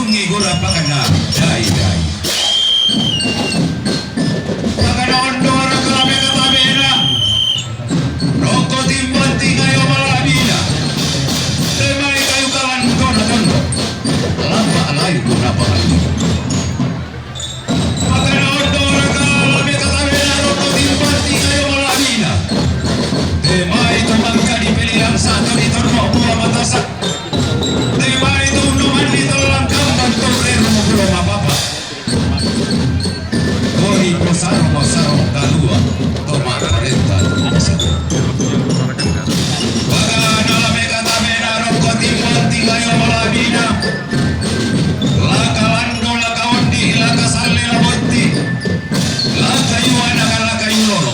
tungi gura pagana dai pagana ondo orang kalabe katabena roko timbanti kayo malabina temai kayu kawan dona dondo lama alai guna pagana pagana ondo orang kalabe katabena roko timbanti kayo malabina temai tumangka di pilihan satu di torno buah matasak temai tuno mandi tolang kamban torreno belum apa-apa Koi pasaro kalua tomar renta Bagana la mega tabena rokko timbanti kayo malabina la kalando la kaondi la kasalle la botti la kayuana kala kayulono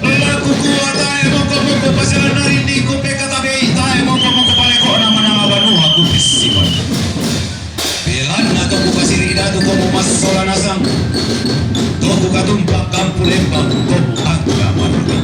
la kukua tae moko pasela nari di kupe katabei tae moko paleko nama banua kupisipan Belana toku kasirida tu komu masola nasang toku katumpa kampu lembang toku angga manuka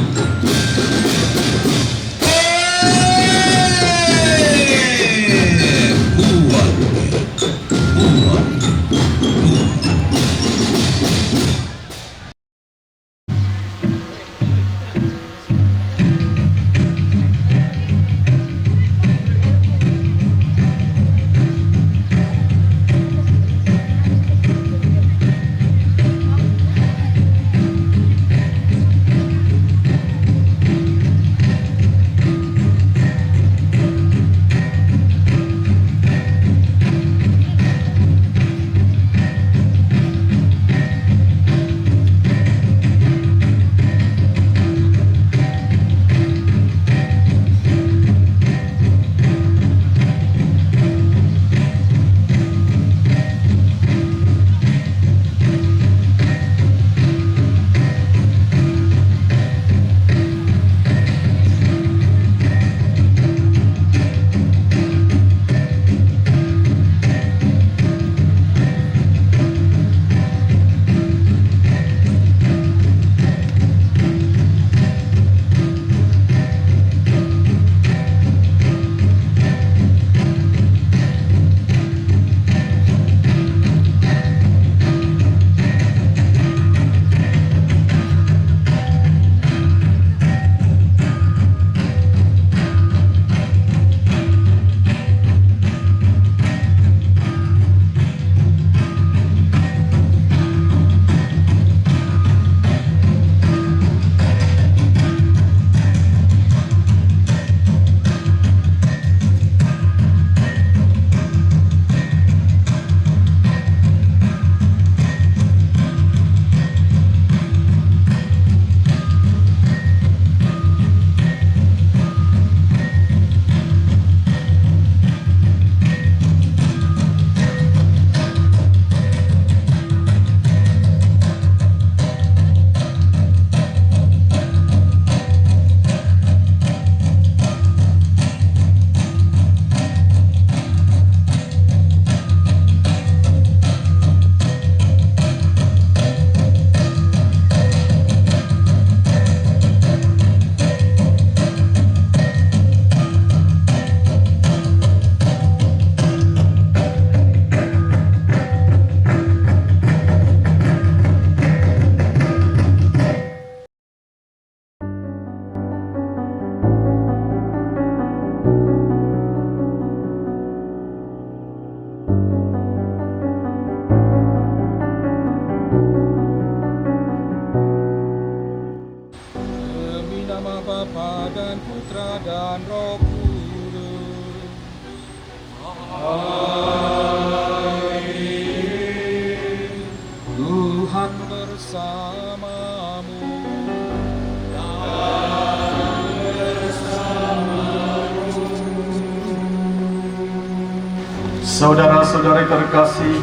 Saudara-saudari terkasih,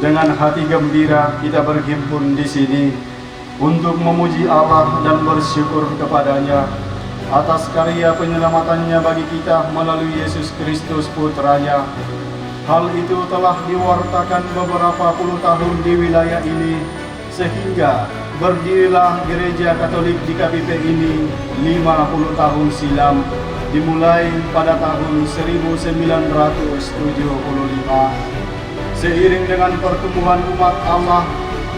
dengan hati gembira kita berhimpun di sini untuk memuji Allah dan bersyukur kepadanya atas karya penyelamatannya bagi kita melalui Yesus Kristus Putranya. Hal itu telah diwartakan beberapa puluh tahun di wilayah ini, sehingga berdirilah Gereja Katolik di KPP ini 50 tahun silam, dimulai pada tahun 1975. Seiring dengan pertumbuhan umat Allah,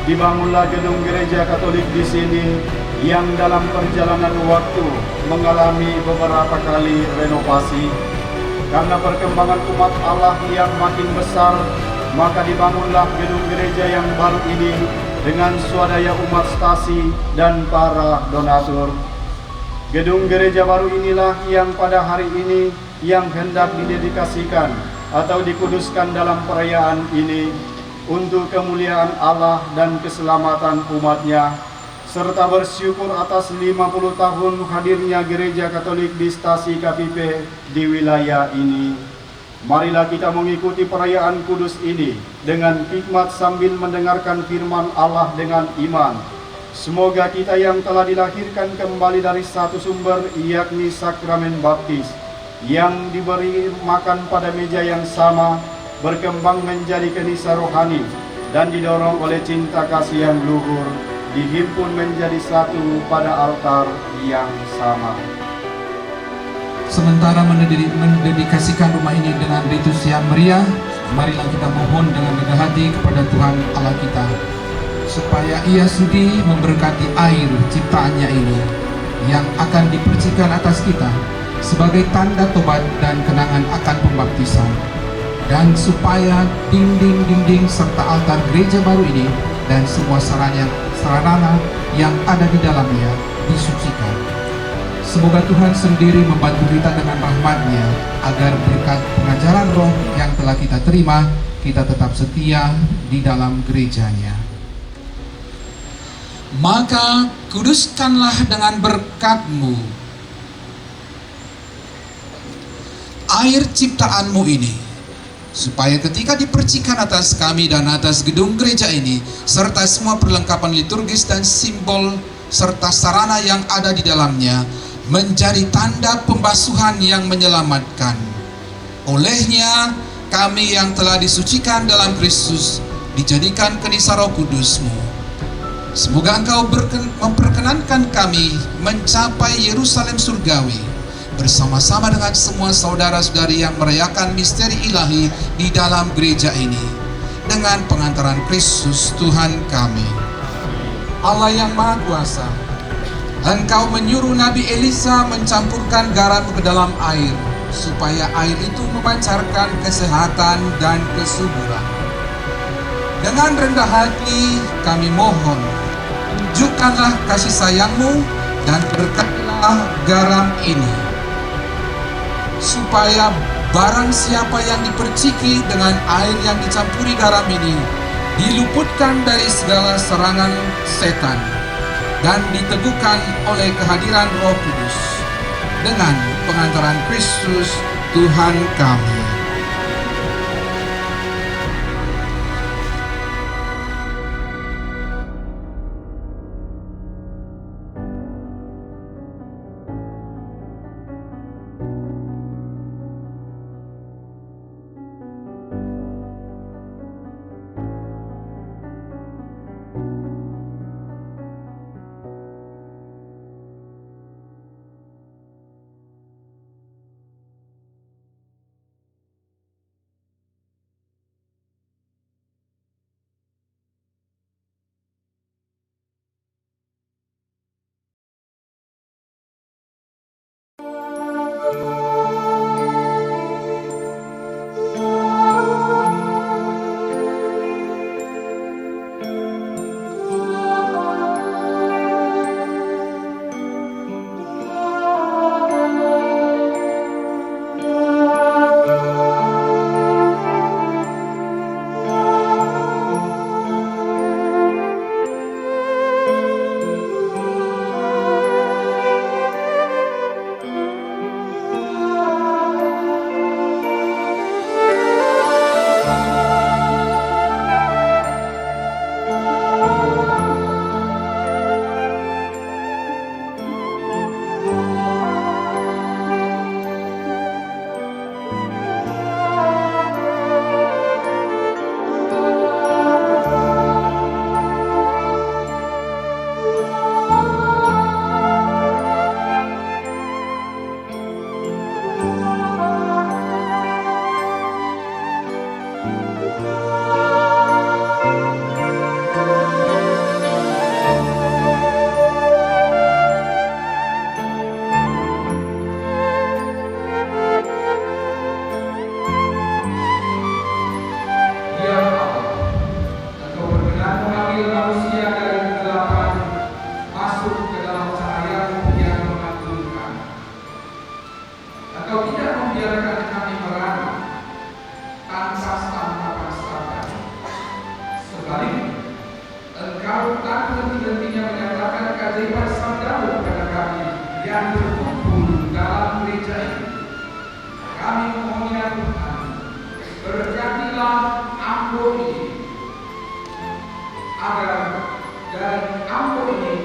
dibangunlah gedung gereja Katolik di sini yang dalam perjalanan waktu mengalami beberapa kali renovasi. Karena perkembangan umat Allah yang makin besar, maka dibangunlah gedung gereja yang baru ini dengan swadaya umat stasi dan para donatur. Gedung gereja baru inilah yang pada hari ini yang hendak didedikasikan atau dikuduskan dalam perayaan ini untuk kemuliaan Allah dan keselamatan umatnya, serta bersyukur atas 50 tahun hadirnya gereja Katolik di stasi KPP di wilayah ini. Marilah kita mengikuti perayaan kudus ini dengan hikmat sambil mendengarkan firman Allah dengan iman. Semoga kita yang telah dilahirkan kembali dari satu sumber, yakni sakramen baptis, yang diberi makan pada meja yang sama, berkembang menjadi kenisa rohani, dan didorong oleh cinta kasih yang luhur, dihimpun menjadi satu pada altar yang sama. Sementara mendedikasikan rumah ini dengan ritus yang meriah, marilah kita mohon dengan rendah hati kepada Tuhan Allah kita, supaya Ia sudi memberkati air ciptaannya ini yang akan dipercikan atas kita sebagai tanda tobat dan kenangan akan pembaptisan, dan supaya dinding-dinding serta altar gereja baru ini dan semua sarana yang ada di dalamnya disucikan. Semoga Tuhan sendiri membantu kita dengan rahmat-Nya, agar berkat pengajaran roh yang telah kita terima, kita tetap setia di dalam gereja-Nya. Maka kuduskanlah dengan berkat-Mu air ciptaan-Mu ini, supaya ketika dipercikan atas kami dan atas gedung gereja ini, serta semua perlengkapan liturgis dan simbol serta sarana yang ada di dalamnya, menjadi tanda pembasuhan yang menyelamatkan. Olehnya kami yang telah disucikan dalam Kristus dijadikan kenisa Roh Kudus-Mu. Semoga Engkau memperkenankan kami mencapai Yerusalem surgawi bersama-sama dengan semua saudara-saudari yang merayakan misteri ilahi di dalam gereja ini, dengan pengantaran Kristus Tuhan kami. Allah yang Maha Kuasa, Engkau menyuruh Nabi Elisa mencampurkan garam ke dalam air, supaya air itu memancarkan kesehatan dan kesuburan. Dengan rendah hati kami mohon, tunjukkanlah kasih sayang-Mu dan berkatilah garam ini, supaya barang siapa yang diperciki dengan air yang dicampuri garam ini diluputkan dari segala serangan setan dan diteguhkan oleh kehadiran Roh Kudus dengan pengantaran Kristus Tuhan kami. ungkapan sabda. Sebaliknya, Engkau tak henti-hentinya menyatakan keajaiban sabdamu kepada kami yang berkumpul dalam gereja ini. Kami memohon ya Tuhan, berkatilah Ambo ini, agar dari Ambo ini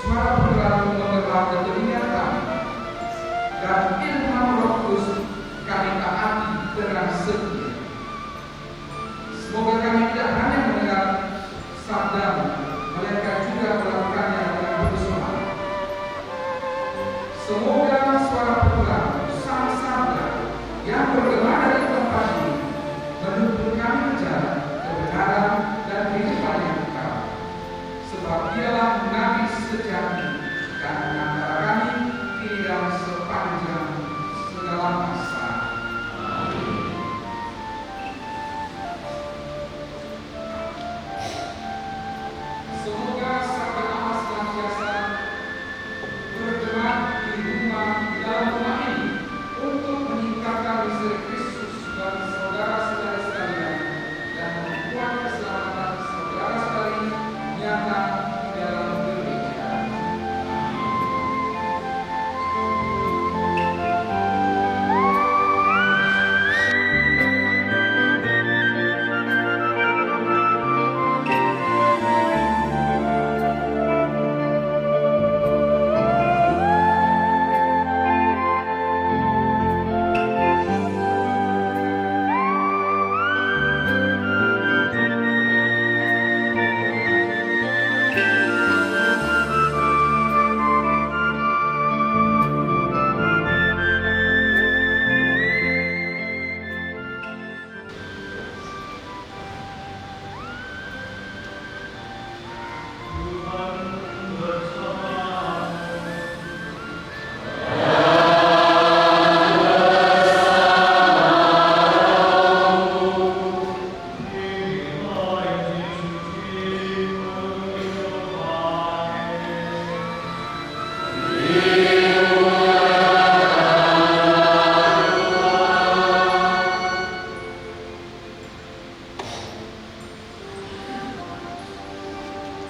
suara pergerakan mengerak ke telinga kami, dan ilham Roh Kudus kami taati dengan setia. Semoga kami tidak hanya mendengar sabdamu, melainkan juga melakukannya dengan bersemangat. Semoga suara pergerakan sang sabda yang bergema dari tempat ini menuntun kami berjalan kebenaran dan kehidupan yang kekal, sebab dialah nabi sejati dan antara kami kini dan sepanjang segala masa. Semoga sabda Allah senantiasa bergema di dalam rumah ini untuk meningkatkan misteri Kristus bagi saudara-saudara sekalian dan membuat keselamatan saudara sekalian nyata di dalam gereja.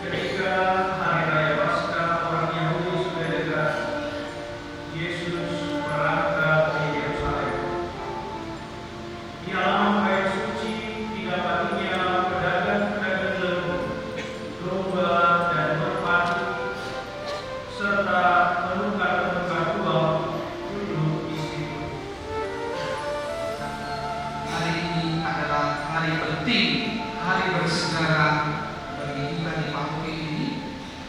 Ketika hari raya Paskah orang Yahudi sudah dekat, Yesus berangkat ke Yerusalem. Di halaman bait suci didapatinya pedagang-pedagang lembu, domba dan merpati, serta penunggang-penunggang uang duduk di situ. Hari ini adalah hari penting, hari bersejarah bagi kita di Papua ini,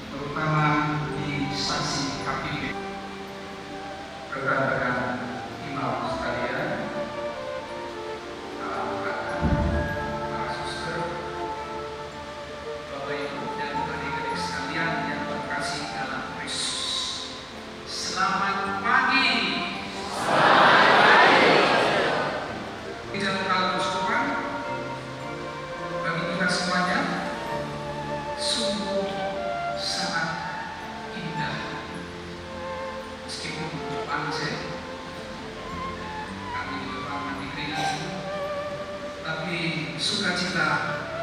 terutama di saksi KPP. Rekan-rekan imam sekalian, para suster, Bapak Ibu dan adik-adik sekalian yang terkasih dalam Kristus, selamat pagi. Di dalam Al-Quran, bagi kita semuanya sungguh sangat indah. Meskipun panjang, kami juga pernah di gereja, tapi sukacita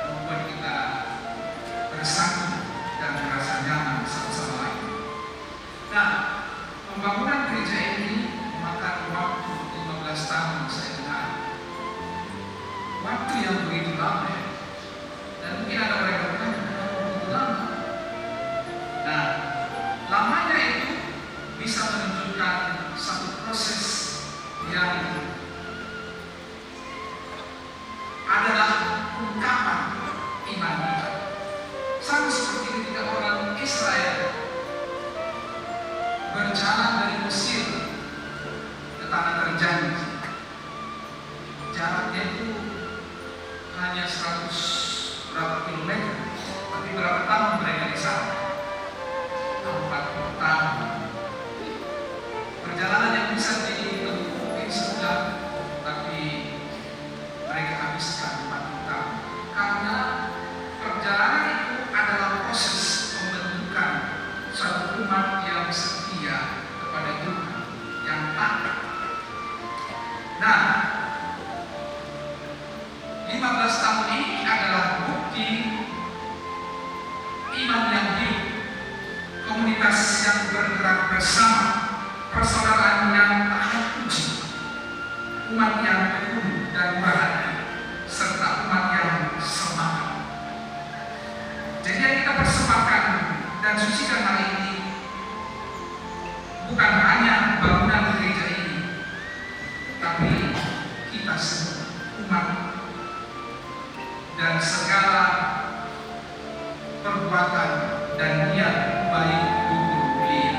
membuat kita bersatu dan merasa nyaman satu sama lain. Nah, pembangunan gereja ini memakan waktu 15 tahun saya dengar. Waktu yang begitu lama ya. Dan mungkin ada mereka bertanya, kenapa begitu lama? Nah, lamanya itu bisa menunjukkan satu proses yang adalah ungkapan iman kita. Sama seperti ketika orang Israel berjalan dari Mesir ke tanah terjanji. Jaraknya itu hanya 100 berapa kilometer, tapi berapa tahun mereka di sana? 40 tahun. Perjalanan yang bisa ditempuh mungkin sebulan, tapi mereka habiskan 40 tahun. Karena perjalanan itu adalah proses pembentukan suatu umat yang setia kepada Tuhan, yang taat. 15 tahun ini adalah bukti iman yang hidup, komunitas yang bergerak bersama, persaudaraan yang tak terpuji, umat yang tekun dan murah hati, serta umat yang semangat. Jadi yang kita persembahkan dan sucikan hari ini bukan hanya bangunan gereja ini, tapi kita semua umat dan segala perbuatan dan niat baik luhur beliau.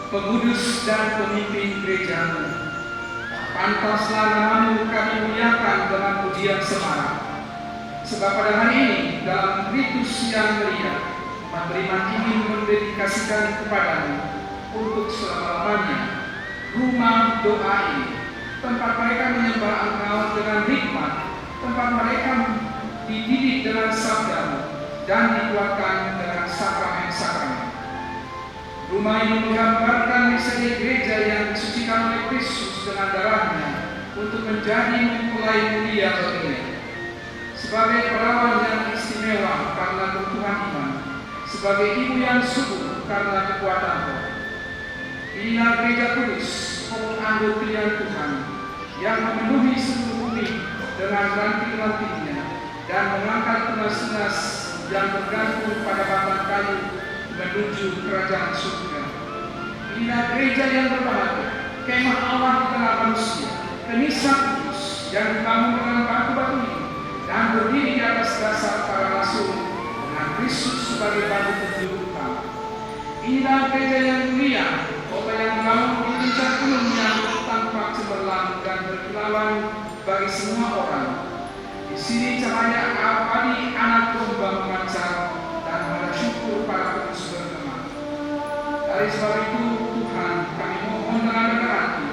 Pengurus dan pemimpin gerejamu, pantaslah namamu kami muliakan dengan pujian semarak. Sebab pada hari ini dalam ritus yang meriah, umat beriman ingin mendedikasikan kepadamu untuk selama-lamanya rumah doa ini, tempat mereka menyembah Engkau dengan hikmat, tempat mereka dididik dengan sabdamu dan dikuatkan dengan sakramen-sakramen. Rumah ini menggambarkan misalnya gereja yang disucikan oleh Kristus dengan darahnya untuk menjadi mempelai mulia baginya. Sebagai perawan yang istimewa karena kebutuhan iman, sebagai ibu yang subur karena kekuatan roh. Inilah gereja kudus, anggur pilihan Tuhan, yang memenuhi seluruh bumi dengan ranting-rantingnya dan mengangkat tunas-tunas yang bergantung pada batang kayu menuju kerajaan surga. Inilah gereja yang berbahagia, kemah Allah di tengah manusia, Knisah kudus yang dibangun dengan batu-batu ini dan berdiri di atas dasar para rasul dengan Kristus sebagai batu penunjuk utama. Inilah gereja yang mulia, kota yang membangun di puncak gunungnya tanpa cemerlang dan berkilauan bagi semua orang. Di sini cahaya abadi anak domba memancar dan pada syukur para kudus bergema. Dari sebab itu Tuhan, kami mohon dengan rendah hati,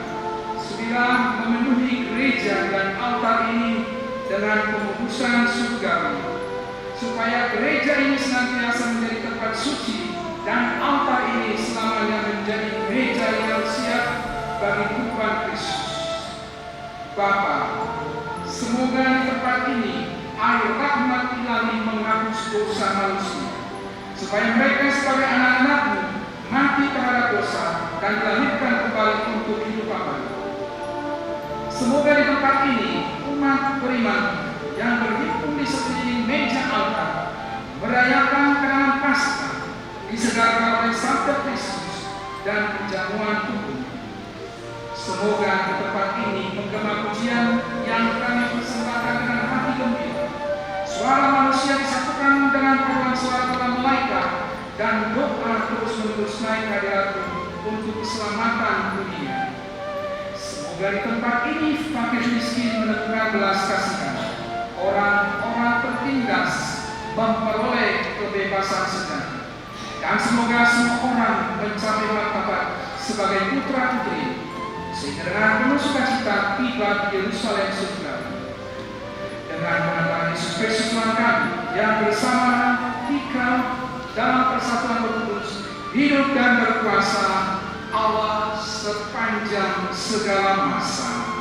sudilah memenuhi gereja dan altar ini dengan pengudusan surgawi, supaya gereja ini senantiasa menjadi tempat suci dan altar ini selamanya menjadi gereja yang siap bagi Tuhan Kristus. Bapa, semoga di tempat ini air rahmat ilahi menghapus dosa manusia, supaya mereka sebagai anak-anak-Mu mati terhadap dosa dan dilahirkan kembali untuk hidup abadi. Semoga di tempat ini umat beriman yang berhimpun di sekeliling meja altar merayakan kenangan Paskah disegarkan oleh sabda Kristus dan penjamuan tubuh. Semoga di tempat ini menggema pujian yang kami persembahkan dengan hati gembira. Suara manusia disatukan dengan paduan suara para malaikat dan doa terus-menerus naik hadirat-Mu untuk keselamatan dunia. Semoga di tempat ini fakir miskin menemukan belas kasihan, orang-orang tertindas memperoleh kebebasan sejati, dan semoga semua orang mencapai martabat sebagai putra-putri, sehingga dengan penuh sukacita tiba di Yerusalem surga. Dengan mengenal Yesus Kristus Tuhan kami yang bersama tinggal dalam persatuan Roh Kudus, hidup dan berkuasa Allah sepanjang segala masa.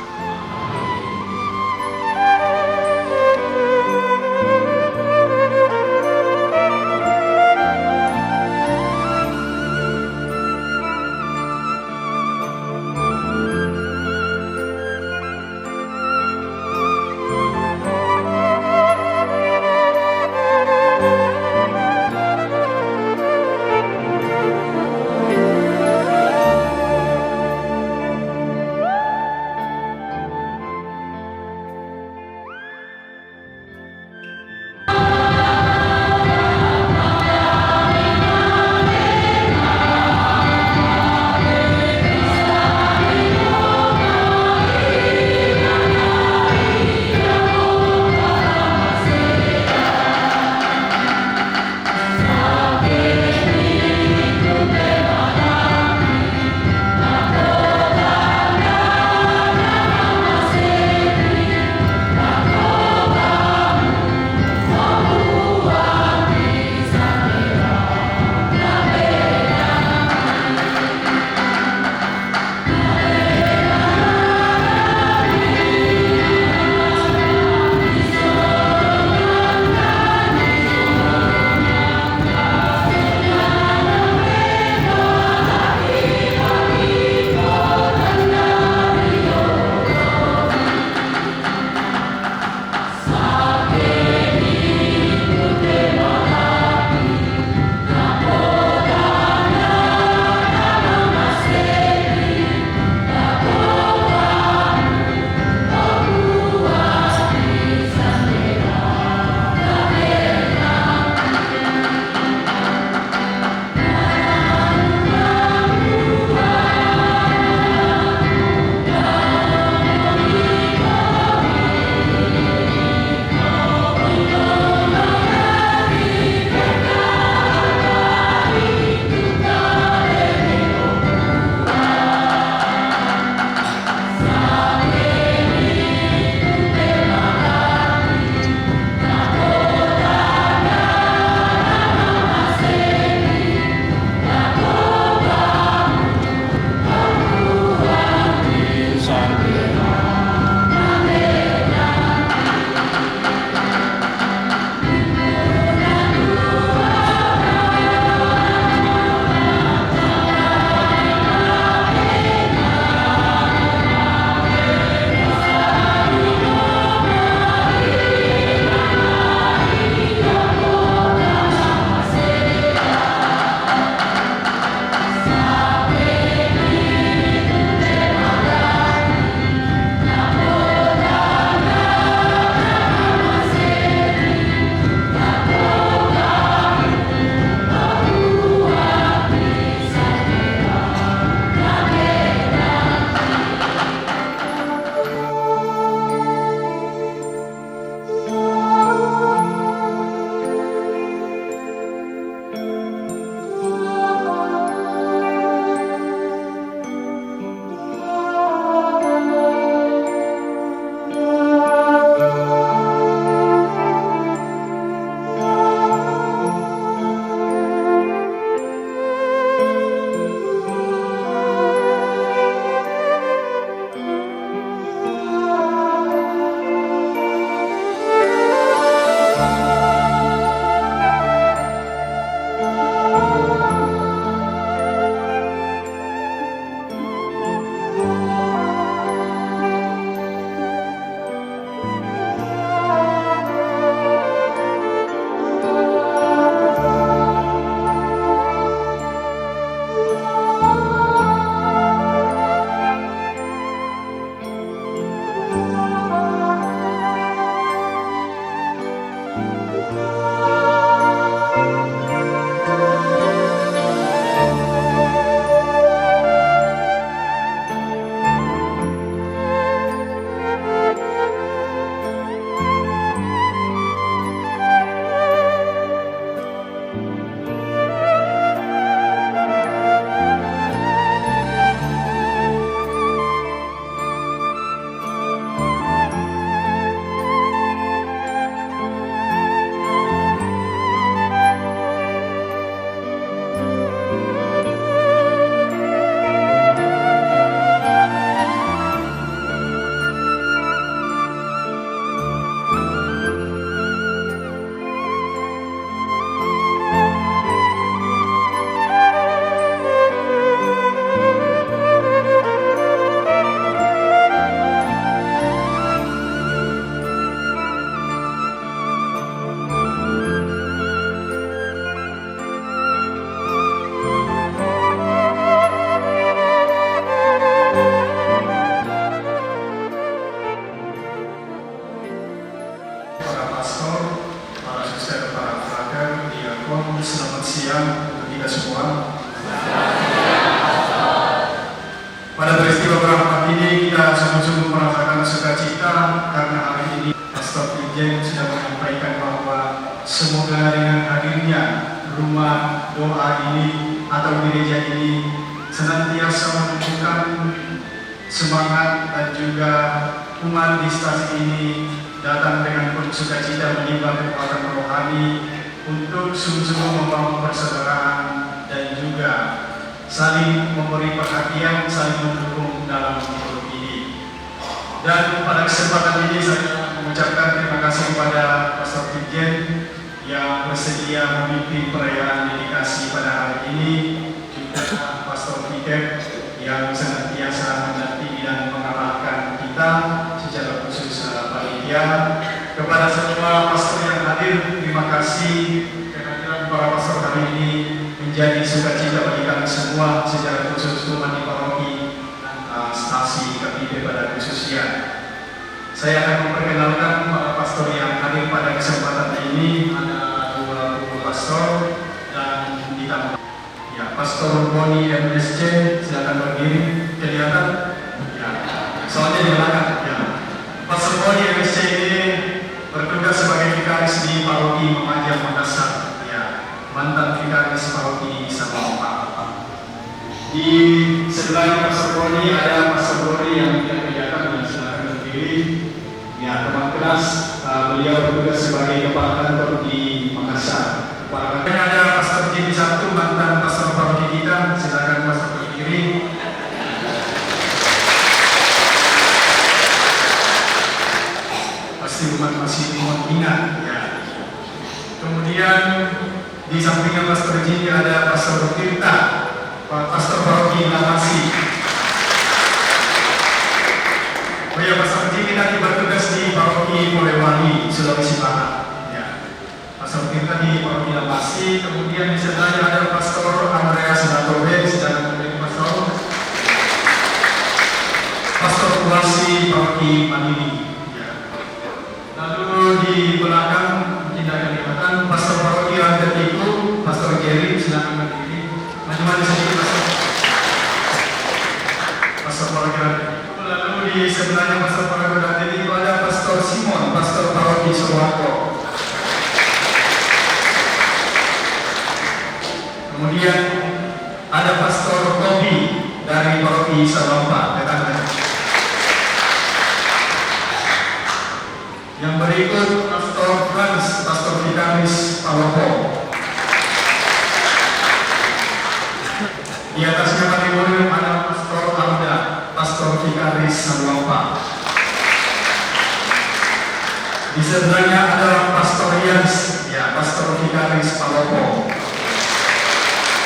pastor, para suster, para frater, diakon, selamat siang untuk kita semua. Pada peristiwa berapa ini kita sungguh-sungguh merasakan sukacita karena hari ini Pastor Ijen sudah menyampaikan bahwa semoga dengan hadirnya rumah doa ini atau gereja ini senantiasa menunjukkan semangat dan juga umat di stasi ini datang dengan penuh sukacita menimba kekuatan rohani untuk sungguh-sungguh membangun persaudaraan dan juga saling memberi perhatian, saling mendukung dalam hidup ini. Dan pada kesempatan ini saya mengucapkan terima kasih kepada Pastor Ijen yang bersedia memimpin perayaan dedikasi pada hari ini, juga Pastor Piket yang senantiasa mendampingi dan mengarahkan kita secara khusus panitia. Kepada semua pastor yang hadir, terima kasih kehadiran para pastor hari ini menjadi sukacita bagi kami semua secara khusus umat di paroki stasi KPIP pada khususnya. Saya akan memperkenalkan para pastor yang hadir pada kesempatan ini. Ada 20 pastor dan ditambah ya, Pastor Boni MSC, silakan berdiri, kelihatan ya, soalnya di belakang ya. Pastor Boni MSC ini bertugas sebagai vikaris di paroki Memaja Makassar ya, mantan vikaris paroki Sabampa. Di sebelahnya Pastor Boni ada Pastor Boni yang tidak kelihatan, yang silakan berdiri ya, teman kelas. Beliau bertugas sebagai kepala kantor di Makassar. Ada Pastor Jimmy Sabtu, mantan pastor paroki kita, silakan Pastor berdiri. Pasti umat masih ingat ya. Kemudian di sampingnya Pastor Jimmy ada Pastor Tirta, pastor paroki Lamasi. Oh ya, Pastor Jimmy tadi bertugas di paroki Polewali, Sulawesi Barat. Pastor Tirta di paroki Lamasi. Kemudian di sebelahnya ada Pastor Andreas Natobe, sedang menjadi pastor. Pastor Kuasi paroki Manili. Lalu di belakang tidak kelihatan Pastor paroki Rantetiku, Pastor Jerry, silakan berdiri. Maju-maju sedikit Pastor paroki Rantetiku. Lalu di sebelahnya Pastor paroki Rantetiku ada Pastor Simon, Pastor paroki Sowako. Kemudian ada Pastor Kobi dari paroki Sabampa. Yang berikut Pastor Franz, Pastor Vikaris Palopo. Di atasnya Patrimonium ada Pastor Arda, Pastor Vikaris Sabampa. Di sebelahnya ada Pastor Yans, ya, Pastor Vikaris Palopo.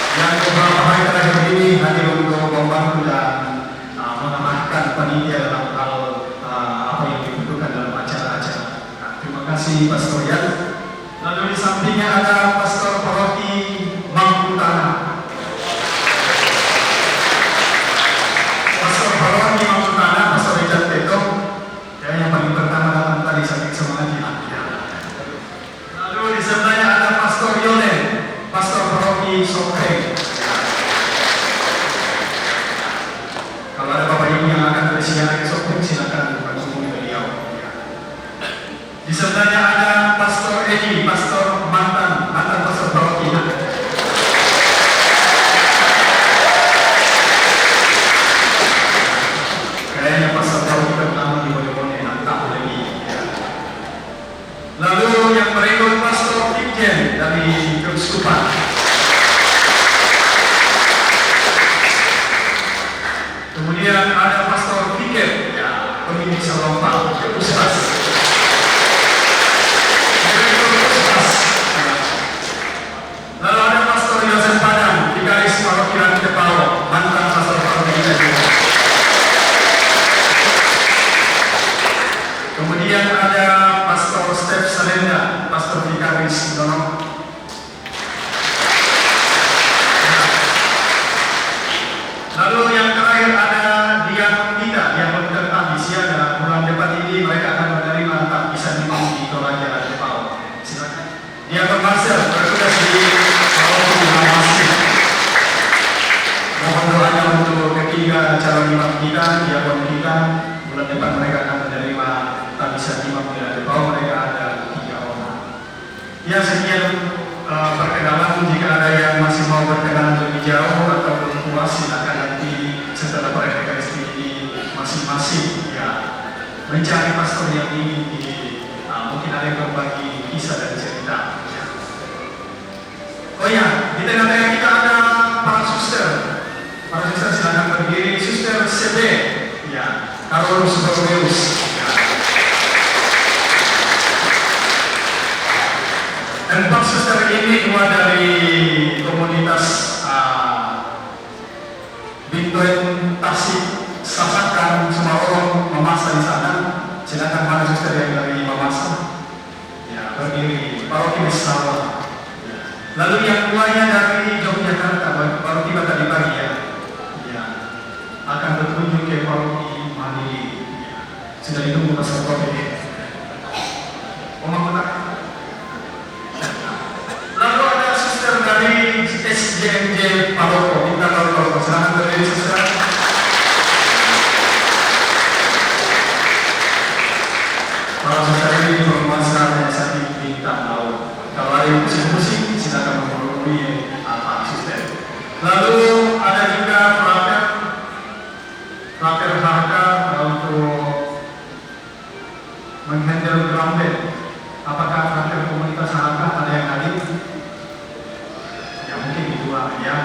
Yang beberapa hari terakhir ini hadir untuk membantu dan mengarahkan panitia dalam hal apa yang dibutuhkan dalam acara-acara. Terima kasih Pastor Yan. Lalu di sampingnya ada Pastor paroki Mangkutana. Pastor paroki Mangkutana, Pastor Richard Teto, yang paling pertama datang tadi saking semangatnya. Lalu di sebelahnya ada Pastor Yolen, Pastor paroki Sokre. Kalau ada Bapak Ibu yang akan bersiaran ke Sokre, silakan berkunjung beliau. Di sebelahnya ada Pastor Edi, Pastor mantan Pastor paroki. Kayaknya Pastor paroki pertama di Bone nantap lagi. Lalu yang berikut Pastor Ijen dari Keuskupan. Kemudian ada Pastor Piket, ya, pemimpin Sabampa, Puspas. Lalu ada Pastor Yosef Padang, vikaris paroki Rantepao, mantan pastor paroki kita juga. Kemudian ada Pastor Steph Salenda, pastor vikaris Dono. Lalu yang terakhir ada diakon kita yang bertentang di siaga. Bulan depan ini mereka akan menerima tak bisa dimau di Toraja Rantepao. depan mereka akan menerima tabisan imam dan bahwa mereka ada 3 orang. Ya, sekian perkenalan. Jika ada yang masih mau berkenalan lebih jauh atau puas, silakan nanti setelah perayaan ini masing-masing ya mencari pastor yang ingin mungkin ada yang berbagi kisah dan cerita. Ya. Oh ya, di tengah-tengah kita ada para suster. Para suster silakan berdiri. Suster CB, ya, Carolus Borromeus. Ya. Dan Pak suster ini keluar dari komunitas Bintoen Tasik Sasakan Semarang Mamasa di sana. Silakan para suster yang dari Mamasa, ya, berdiri. Paroki Besawa. Lalu yang keluarnya dari Yogyakarta, paroki tadi pagi ya, akan berkunjung ke paroki Mandiri. Ya. Sudah ditunggu pastor Kopi. Lalu ada suster dari SJMJ Paloko, minta Paloko, silakan berdiri suster. Para suster ini berkuasa dan sakit bintang laut. Kalau ada yang pusing-pusing, silakan menghubungi Pak suster. Lalu ada juga Frater Harka untuk menghandle drum band. Apakah Frater komunitas Harka ada yang hadir? Ya mungkin dua ya.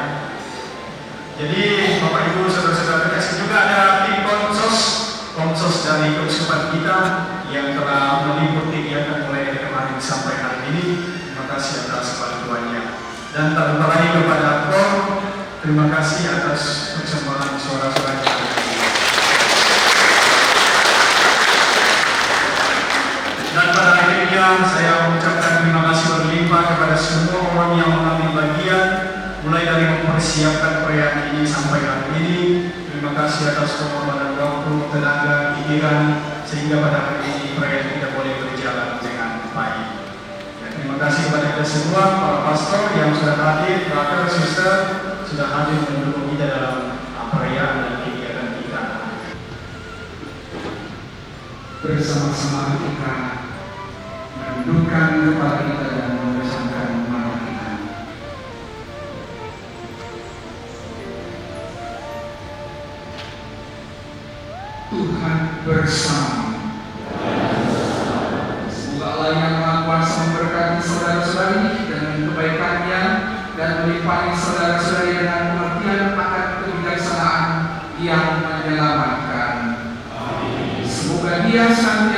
Jadi Bapak Ibu saudara-saudara terkasih, juga ada tim konsos dari keuskupan kita yang telah meliputi kegiatan mulai dari kemarin sampai hari ini. Terima kasih atas bantuannya. Dan tak lupa lagi kepada KOR, terima kasih atas persembahan suara-suaranya. Dan pada akhirnya saya mengucapkan terima kasih berlimpah kepada semua orang yang mengambil bagian, mulai dari mempersiapkan perayaan ini sampai hari ini. Terima kasih atas pengorbanan waktu, tenaga, pikiran, sehingga pada hari ini perayaan kita boleh berjalan dengan baik. Ya, terima kasih kepada kita semua, para pastor yang sudah hadir, brother, sister, sudah hadir mendukung kita dalam perayaan dan kegiatan kita. Bersama-sama kita menundukkan kepala kita dan membesarkan mata kita. Tuhan bersama. Semoga Allah yang Maha Kuasa memberkati saudara-saudari dengan kebaikannya dan melimpahi saudara-saudari dengan pengertian akan kebijaksanaan yang menyelamatkan. Semoga Dia senantiasa